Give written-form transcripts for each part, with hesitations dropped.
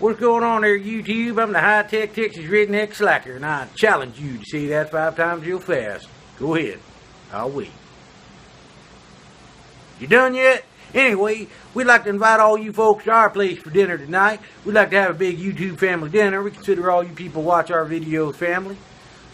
What's going on there, YouTube? I'm the high-tech Texas redneck slacker, and I challenge you to say that 5 times real fast. Go ahead. I'll wait. You done yet? Anyway, we'd like to invite all you folks to our place for dinner tonight. We'd like to have a big YouTube family dinner. We consider all you people watch our videos family.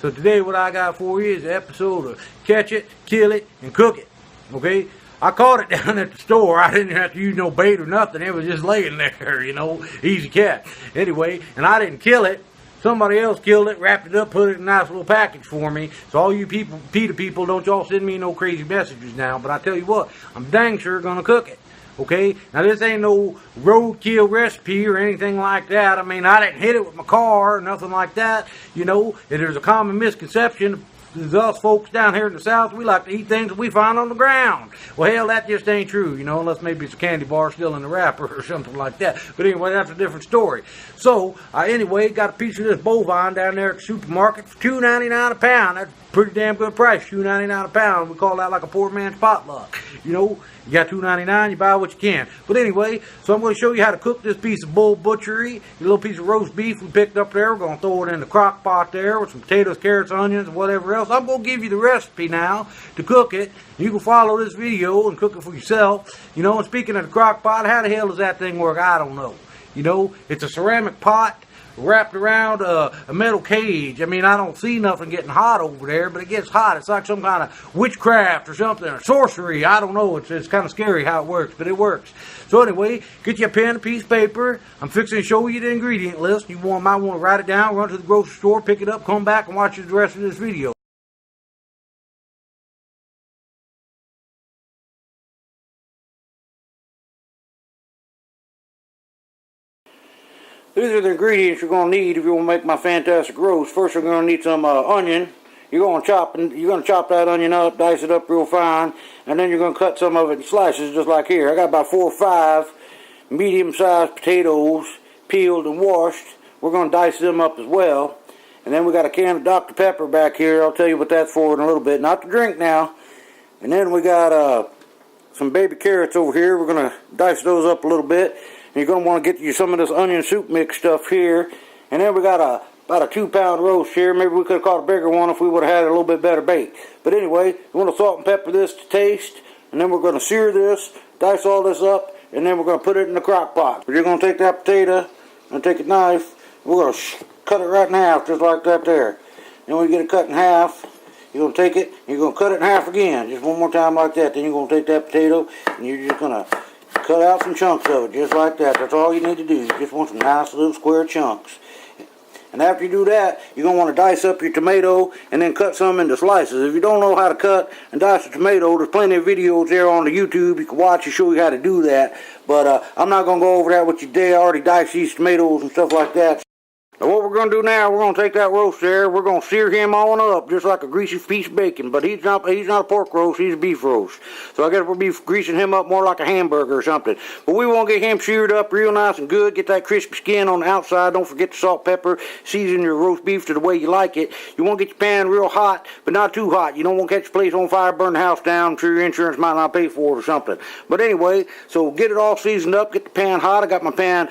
So today what I got for you is an episode of Catch It, Kill It, and Cook It. Okay? I caught it down at the store. I didn't have to use no bait or nothing. It was just laying there, you know. Easy catch. Anyway, and I didn't kill it. Somebody else killed it, wrapped it up, put it in a nice little package for me. So all you people, PETA people, don't y'all send me no crazy messages now. But I tell you what, I'm dang sure gonna cook it. Okay? Now this ain't no roadkill recipe or anything like that. I mean, I didn't hit it with my car or nothing like that. You know, and there's a common misconception. There's us folks down here in the South, we like to eat things that we find on the ground. Well, hell, that just ain't true, you know, unless maybe it's a candy bar still in the wrapper or something like that. But anyway, that's a different story. So, anyway, got a piece of this bovine down there at the supermarket for $2.99 a pound. That's a pretty damn good price, $2.99 a pound. We call that like a poor man's potluck. You know, you got $2.99, you buy what you can. But anyway, so I'm going to show you how to cook this piece of bull butchery. A little piece of roast beef we picked up there. We're going to throw it in the crock pot there with some potatoes, carrots, onions, and whatever else. I'm going to give you the recipe now to cook it. You can follow this video and cook it for yourself. You know, and speaking of the crock pot, how the hell does that thing work? I don't know. You know, it's a ceramic pot wrapped around a metal cage. I mean, I don't see nothing getting hot over there, but it gets hot. It's like some kind of witchcraft or something, or sorcery. I don't know. It's kind of scary how it works, but it works. So anyway, get you a pen, a piece of paper. I'm fixing to show you the ingredient list. You might want to write it down, run to the grocery store, pick it up, come back, and watch the rest of this video. These are the ingredients you're going to need if you want to make my fantastic roast. First, you're going to need some onion. You're going to chop that onion up, dice it up real fine, and then you're going to cut some of it in slices, just like here. I got about 4 or 5 medium-sized potatoes, peeled and washed. We're going to dice them up as well. And then we got a can of Dr. Pepper back here. I'll tell you what that's for in a little bit. Not to drink now. And then we got some baby carrots over here. We're going to dice those up a little bit. And you're going to want to get you some of this onion soup mix stuff here. And then we got about a 2-pound roast here. Maybe we could have caught a bigger one if we would have had a little bit better bait. But anyway, we want to salt and pepper this to taste. And then we're going to sear this, dice all this up, and then we're going to put it in the crock pot. But you're going to take that potato and take a knife. We're going to cut it right in half, just like that there. Then when you get it cut in half, you're going to take it and you're going to cut it in half again. Just one more time like that. Then you're going to take that potato and you're just going to cut out some chunks of it, just like that. That's all you need to do. You just want some nice little square chunks. And after you do that, you're going to want to dice up your tomato and then cut some into slices. If you don't know how to cut and dice a tomato, there's plenty of videos there on the YouTube you can watch to show you how to do that. But I'm not going to go over that with you today. I already diced these tomatoes and stuff like that. Now what we're going to do now, we're going to take that roast there, we're going to sear him on up just like a greasy piece of bacon. But he's not a pork roast, he's a beef roast. So I guess we'll be greasing him up more like a hamburger or something. But we want to get him seared up real nice and good, get that crispy skin on the outside. Don't forget the salt, pepper, season your roast beef to the way you like it. You want to get your pan real hot, but not too hot. You don't want to catch the place on fire, burn the house down. I'm sure your insurance might not pay for it or something. But anyway, so get it all seasoned up, get the pan hot. I got my pan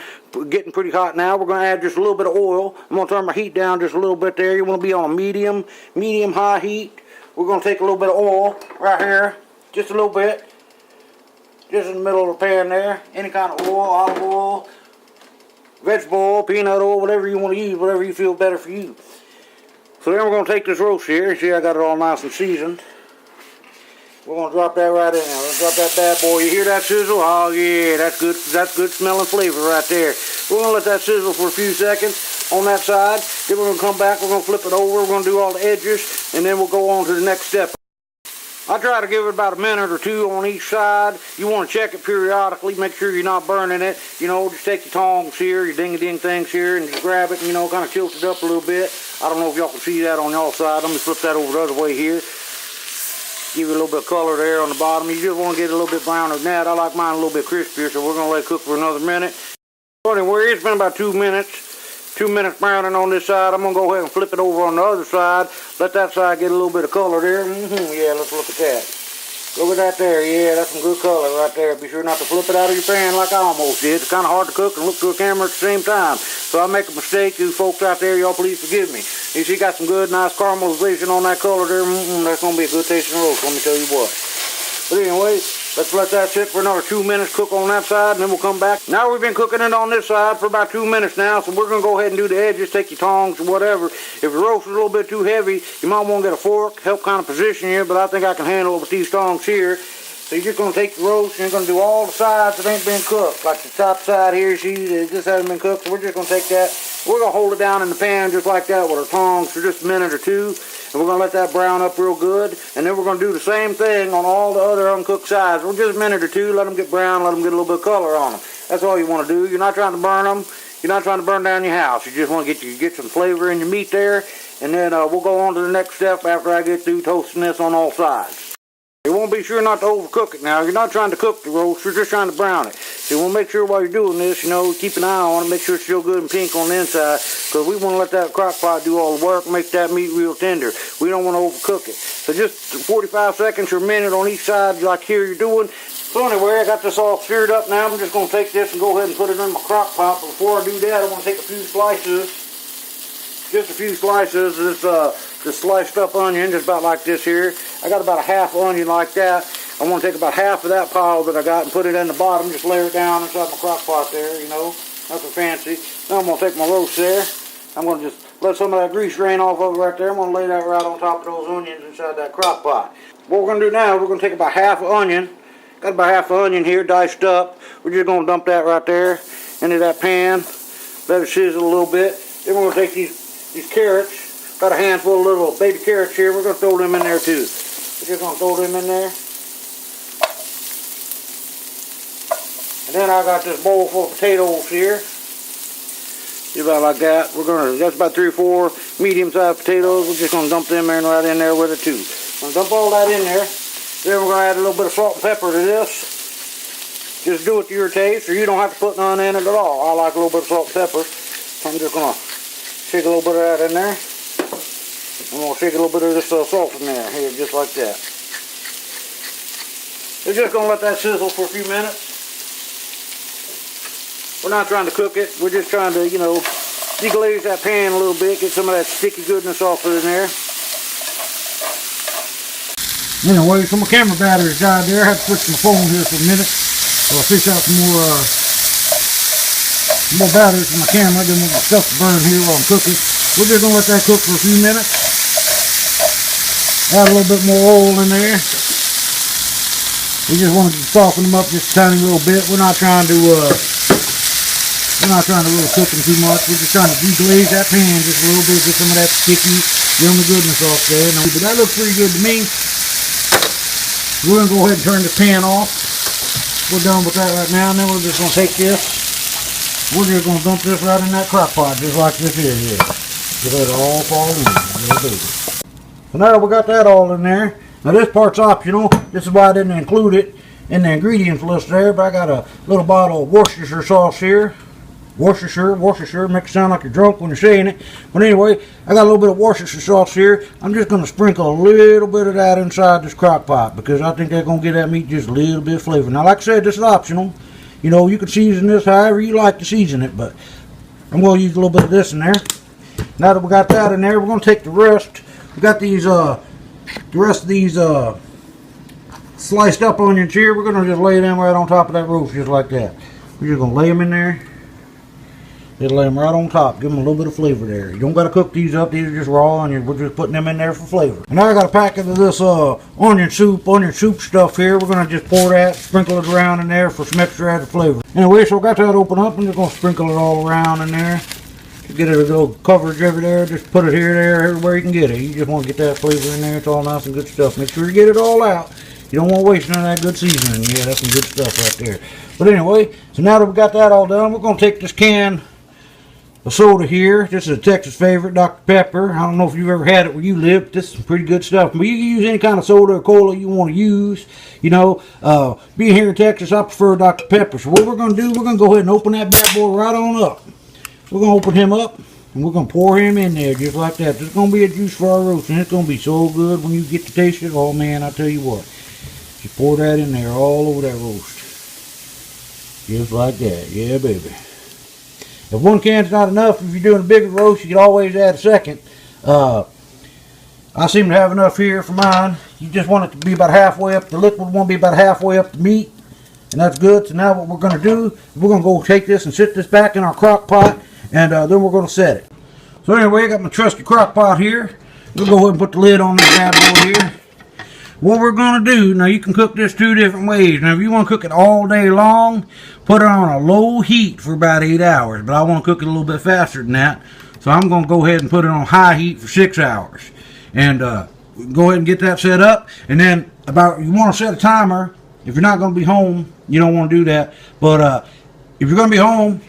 getting pretty hot now. We're going to add just a little bit of oil. I'm going to turn my heat down just a little bit there. You want to be on a medium high heat. We're going to take a little bit of oil right here, just a little bit, just in the middle of the pan there. Any kind of oil, olive oil, vegetable oil, peanut oil, whatever you want to use, whatever you feel better for you. So then we're going to take this roast here. See, I got it all nice and seasoned. We're going to drop that right in there. Let's drop that bad boy. You hear that sizzle? Oh, yeah, that's good. That's good smelling flavor right there. We're going to let that sizzle for a few seconds on that side. Then we're going to come back. We're going to flip it over. We're going to do all the edges, and then we'll go on to the next step. I try to give it about a minute or two on each side. You want to check it periodically. Make sure you're not burning it. You know, just take your tongs here, your ding-a-ding things here, and just grab it and, you know, kind of tilt it up a little bit. I don't know if y'all can see that on y'all side. Let me flip that over the other way here. Give it a little bit of color there on the bottom. You just want to get it a little bit browner than that. I like mine a little bit crispier, so we're going to let it cook for another minute. So anyway, it's been about 2 minutes. 2 minutes browning on this side. I'm going to go ahead and flip it over on the other side. Let that side get a little bit of color there. Yeah, let's look at that. Look at that there. Yeah, that's some good color right there. Be sure not to flip it out of your pan like I almost did. It's kind of hard to cook and look to a camera at the same time. So I make a mistake. You folks out there, y'all please forgive me. You see, got some good, nice caramelization on that color there. That's going to be a good tasting roast, let me tell you what. But anyway, let's let that sit for another 2 minutes, cook on that side, and then we'll come back. Now we've been cooking it on this side for about 2 minutes now, so we're going to go ahead and do the edges, take your tongs or whatever. If the roast is a little bit too heavy, you might want to get a fork, help kind of position you, but I think I can handle it with these tongs here. So you're just going to take the roast and you're going to do all the sides that ain't been cooked. Like the top side here, see, this hasn't been cooked, so we're just going to take that. We're going to hold it down in the pan just like that with our tongs for just a minute or two. And we're going to let that brown up real good. And then we're going to do the same thing on all the other uncooked sides. We're just a minute or two, let them get brown, let them get a little bit of color on them. That's all you want to do. You're not trying to burn them. You're not trying to burn down your house. You just want to get some flavor in your meat there. And then we'll go on to the next step after I get through toasting this on all sides. You want to be sure not to overcook it now. You're not trying to cook the roast, you're just trying to brown it. So you want to make sure while you're doing this, you know, keep an eye on it, make sure it's still good and pink on the inside, because we want to let that crock pot do all the work, make that meat real tender. We don't want to overcook it. So just 45 seconds or a minute on each side like here you're doing. So anyway, I got this all stirred up now. I'm just going to take this and go ahead and put it in my crock pot. But before I do that, I want to take a few slices. Just a few slices of this sliced up onion, just about like this here. I got about a half onion like that. I want to take about half of that pile that I got and put it in the bottom, just layer it down inside my crock pot there, you know. Nothing fancy. Now I'm going to take my roast there. I'm going to just let some of that grease drain off of it right there. I'm going to lay that right on top of those onions inside that crock pot. What we're going to do now, we're going to take about half an onion. Got about half an onion here diced up. We're just going to dump that right there into that pan. Let it sizzle a little bit. Then we're going to take these carrots, got a handful of little baby carrots here, we're going to throw them in there too. We're just going to throw them in there. And then I got this bowl full of potatoes here. Just about like that. That's about 3 or 4 medium-sized potatoes. We're just going to dump them right in there with it too. I'm going to dump all that in there. Then we're going to add a little bit of salt and pepper to this. Just do it to your taste, or you don't have to put none in it at all. I like a little bit of salt and pepper. So I'm just going to shake a little bit of that in there. I'm going to shake a little bit of this salt in there, here, just like that. We're just going to let that sizzle for a few minutes. We're not trying to cook it. We're just trying to, you know, deglaze that pan a little bit, get some of that sticky goodness off of it in there. Anyway, so my camera battery's died there. I have to switch my phone here for a minute. So I'll fish out some more batteries for my camera. Then we'll get stuff to burn here while I'm cooking. We're just going to let that cook for a few minutes. Add a little bit more oil in there. We just want to soften them up just a tiny little bit. We're not trying to really cook them too much. We're just trying to deglaze that pan just a little bit, get some of that sticky, yummy goodness off there. But that looks pretty good to me. We're going to go ahead and turn the pan off. We're done with that right now, and then we're just going to take this. We're just going to dump this right in that crock pot, just like this here. Just let it all fall in. So now we got that all in there. Now this part's optional. This is why I didn't include it in the ingredients list there, but I got a little bottle of Worcestershire sauce here. Worcestershire, makes it sound like you're drunk when you're saying it. But anyway, I got a little bit of Worcestershire sauce here. I'm just going to sprinkle a little bit of that inside this crock pot, because I think they're going to give that meat just a little bit of flavor. Now, like I said, this is optional. You know, you can season this however you like to season it, but I'm going to use a little bit of this in there. Now that we got that in there, we're going to take the rest. We got these, the rest of these sliced up onions here. We're going to just lay them right on top of that roast, just like that. We're just going to lay them in there. Just lay them right on top. Give them a little bit of flavor there. You don't got to cook these up. These are just raw onions. We're just putting them in there for flavor. And now I got a packet of this onion soup stuff here. We're going to just pour that, sprinkle it around in there for some extra added flavor. Anyway, so I got that open up. I'm just going to sprinkle it all around in there. To get it a little coverage over there. Just put it here, there, everywhere you can get it. You just want to get that flavor in there. It's all nice and good stuff. Make sure you get it all out. You don't want to waste none of that good seasoning. Yeah, that's some good stuff right there. But anyway, so now that we got that all done, we're going to take this can of soda here. This is a Texas favorite, Dr. Pepper. I don't know if you've ever had it where you live, but this is some pretty good stuff. But you can use any kind of soda or cola you want to use. You know, being here in Texas, I prefer Dr. Pepper. So what we're going to do, we're going to go ahead and open that bad boy right on up. We're going to open him up, and we're going to pour him in there just like that. This is going to be a juice for our roast, and it's going to be so good when you get to taste it. Oh, man, I tell you what. Just pour that in there all over that roast. Just like that. Yeah, baby. If one can's not enough, if you're doing a bigger roast, you can always add a second. I seem to have enough here for mine. You just want it to be about halfway up. The liquid won't be about halfway up the meat. And that's good. So now what we're going to do, we're going to go take this and sit this back in our crock pot. And then we're going to set it. So anyway, I got my trusty crock pot here. We'll go ahead and put the lid on this bad boy here. What we're going to do, now you can cook this 2 different ways. Now if you want to cook it all day long, put it on a low heat for about 8 hours. But I want to cook it a little bit faster than that. So I'm going to go ahead and put it on high heat for 6 hours. And go ahead and get that set up. And then you want to set a timer. If you're not going to be home, you don't want to do that. But if you're going to be home,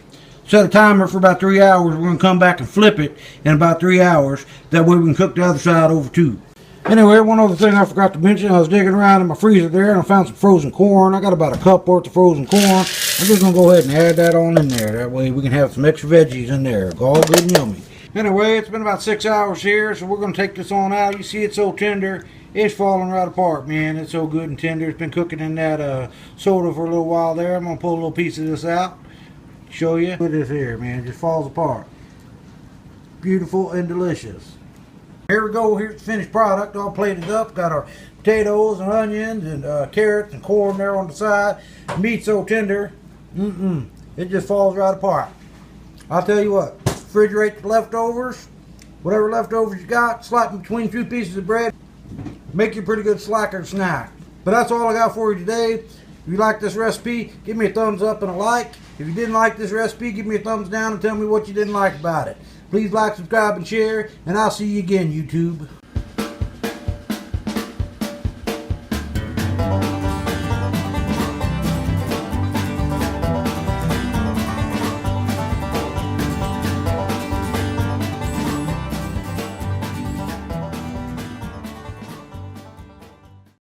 set a timer for about 3 hours. We're going to come back and flip it in about 3 hours. That way we can cook the other side over too. Anyway, one other thing I forgot to mention. I was digging around in my freezer there and I found some frozen corn. I got about a cup worth of frozen corn. I'm just going to go ahead and add that on in there. That way we can have some extra veggies in there. It's all good and yummy. Anyway, it's been about 6 hours here, so we're going to take this on out. You see it's so tender. It's falling right apart, man. It's so good and tender. It's been cooking in that soda for a little while there. I'm going to pull a little piece of this out. Show you. Look at this here, man. It just falls apart. Beautiful and delicious. Here we go. Here's the finished product, all plated up. Got our potatoes and onions and carrots and corn there on the side. Meat so tender, it just falls right apart. I'll tell you what, refrigerate the leftovers. Whatever leftovers you got, slap them between 2 pieces of bread. Make you a pretty good slacker snack. But that's all I got for you today. If you like this recipe, give me a thumbs up and a like. If you didn't like this recipe, give me a thumbs down and tell me what you didn't like about it. Please like, subscribe, and share, and I'll see you again, YouTube.